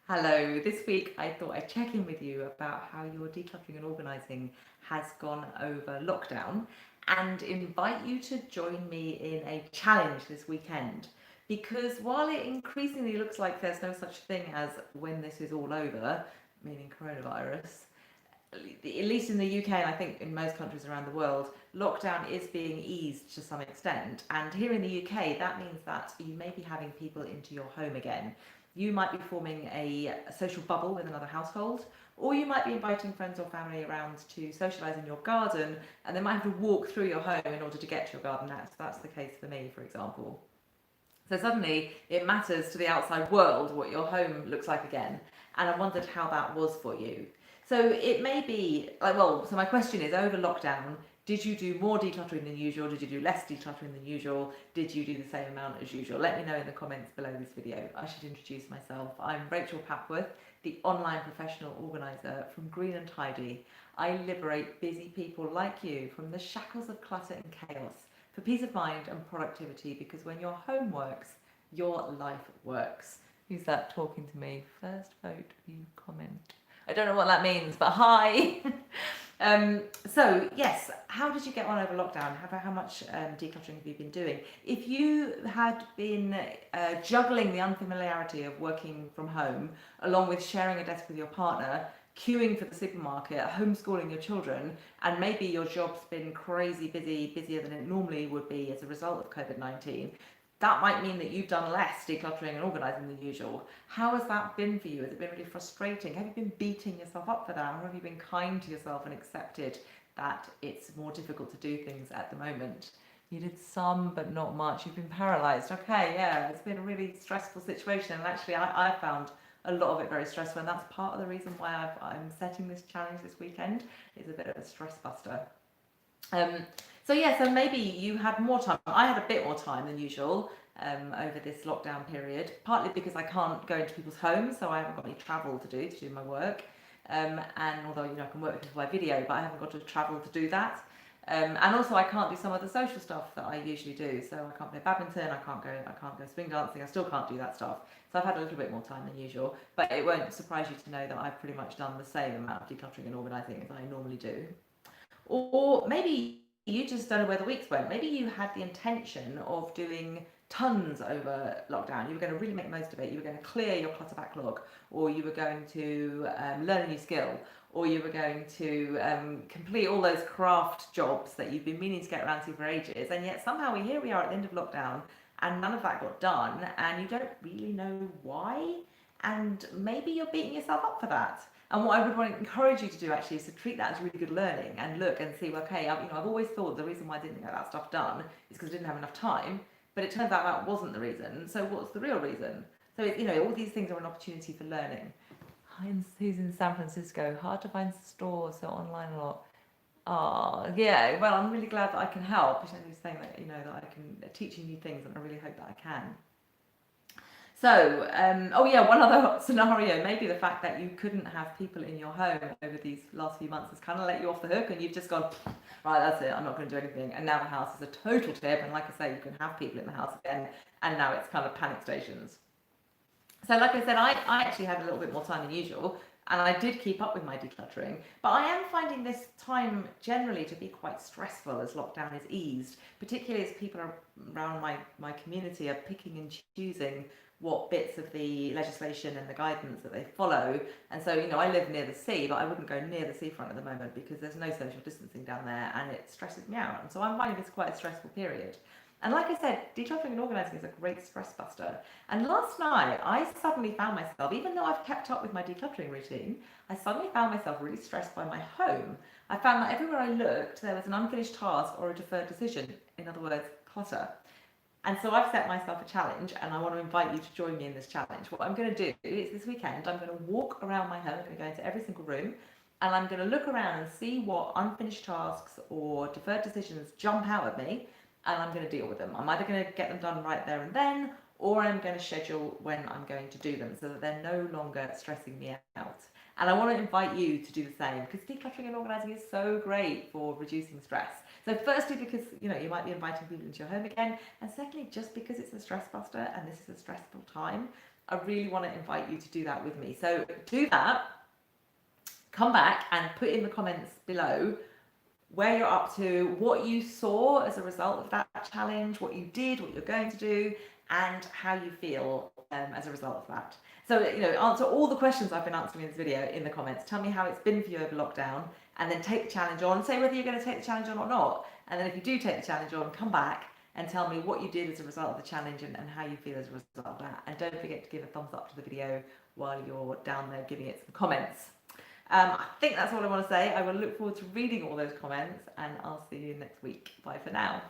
Hello, this week I thought I'd check in with you about how your decluttering and organising has gone over lockdown and invite you to join me in a challenge this weekend. Because while it increasingly looks like there's no such thing as when this is all over, meaning coronavirus, at least in the UK and I think in most countries around the world, lockdown is being eased to some extent. And here in the UK, that means that you may be having people into your home again. You might be forming a social bubble with another household, or you might be inviting friends or family around to socialise in your garden, and they might have to walk through your home in order to get to your garden. That's the case for me, for example. So suddenly it matters to the outside world what your home looks like again. And I wondered how that was for you. So it may be like, well, so my question is over lockdown, did you do more decluttering than usual? Did you do less decluttering than usual? Did you do the same amount as usual? Let me know in the comments below this video. I should introduce myself. I'm Rachel Papworth, the online professional organiser from Green and Tidy. I liberate busy people like you from the shackles of clutter and chaos for peace of mind and productivity, because when your home works, your life works. Who's that talking to me? First vote, view, comment. I don't know what that means, but hi. So yes, how did you get on over lockdown? How much decluttering have you been doing? If you had been juggling the unfamiliarity of working from home, along with sharing a desk with your partner, queuing for the supermarket, homeschooling your children, and maybe your job's been crazy busy, busier than it normally would be as a result of COVID-19, that might mean that you've done less decluttering and organising than usual. How has that been for you? Has it been really frustrating? Have you been beating yourself up for that? Or have you been kind to yourself and accepted that it's more difficult to do things at the moment? You did some, but not much. You've been paralysed. Okay, yeah, it's been a really stressful situation. And actually, I found a lot of it very stressful. And that's part of the reason why I'm setting this challenge this weekend. It's a bit of a stress buster. Um, so yeah, so maybe you had more time. I had a bit more time than usual over this lockdown period, partly because I can't go into people's homes, so I haven't got any travel to do my work. And although I can work with people by video, but I haven't got to travel to do that. And also I can't do some of the social stuff that I usually do. So I can't play badminton, I can't go swing dancing, I still can't do that stuff. So I've had a little bit more time than usual. But it won't surprise you to know that I've pretty much done the same amount of decluttering and organising as I normally do. Or maybe you just don't know where the weeks went. Maybe you had the intention of doing tons over lockdown. You were going to really make the most of it. You were going to clear your clutter backlog, or you were going to learn a new skill, or you were going to complete all those craft jobs that you've been meaning to get around to for ages. And yet somehow here we are at the end of lockdown, and none of that got done, and you don't really know why. And maybe you're beating yourself up for that. And what I would want to encourage you to do actually is to treat that as really good learning and look and see, well, okay, I've always thought the reason why I didn't get that stuff done is because I didn't have enough time, but it turns out that wasn't the reason. So what's the real reason? So, all these things are an opportunity for learning. Hi, who's in San Francisco? Hard to find stores, so online a lot. Oh, yeah. Well, I'm really glad that I can help. He's saying that, that I can teach you new things, and I really hope that I can. So, oh yeah, one other scenario, maybe the fact that you couldn't have people in your home over these last few months has kind of let you off the hook, and you've just gone, right, that's it, I'm not going to do anything. And now the house is a total tip, and like I say, you can have people in the house again, and now it's kind of panic stations. So like I said, I actually had a little bit more time than usual, and I did keep up with my decluttering, but I am finding this time generally to be quite stressful as lockdown is eased, particularly as people around my community are picking and choosing what bits of the legislation and the guidance that they follow. And so, I live near the sea, but I wouldn't go near the seafront at the moment because there's no social distancing down there, and it stresses me out. And so I'm finding this quite a stressful period. And like I said, decluttering and organising is a great stress buster. And last night, I suddenly found myself, even though I've kept up with my decluttering routine, I suddenly found myself really stressed by my home. I found that everywhere I looked, there was an unfinished task or a deferred decision, in other words, clutter. And so I've set myself a challenge, and I want to invite you to join me in this challenge. What I'm going to do is this weekend, I'm going to walk around my home, I'm going to go into every single room, and I'm going to look around and see what unfinished tasks or deferred decisions jump out at me, and I'm going to deal with them. I'm either going to get them done right there and then, or I'm going to schedule when I'm going to do them so that they're no longer stressing me out. And I want to invite you to do the same, because decluttering and organising is so great for reducing stress. So firstly, because you might be inviting people into your home again, and secondly, just because it's a stress buster and this is a stressful time, I really want to invite you to do that with me. So do that, come back and put in the comments below where you're up to, what you saw as a result of that challenge, what you did, what you're going to do, and how you feel as a result of that. So, answer all the questions I've been answering in this video in the comments. Tell me how it's been for you over lockdown, and then take the challenge on. Say whether you're going to take the challenge on or not. And then if you do take the challenge on, come back and tell me what you did as a result of the challenge and how you feel as a result of that. And don't forget to give a thumbs up to the video while you're down there giving it some comments. I think that's all I want to say. I will look forward to reading all those comments, and I'll see you next week. Bye for now.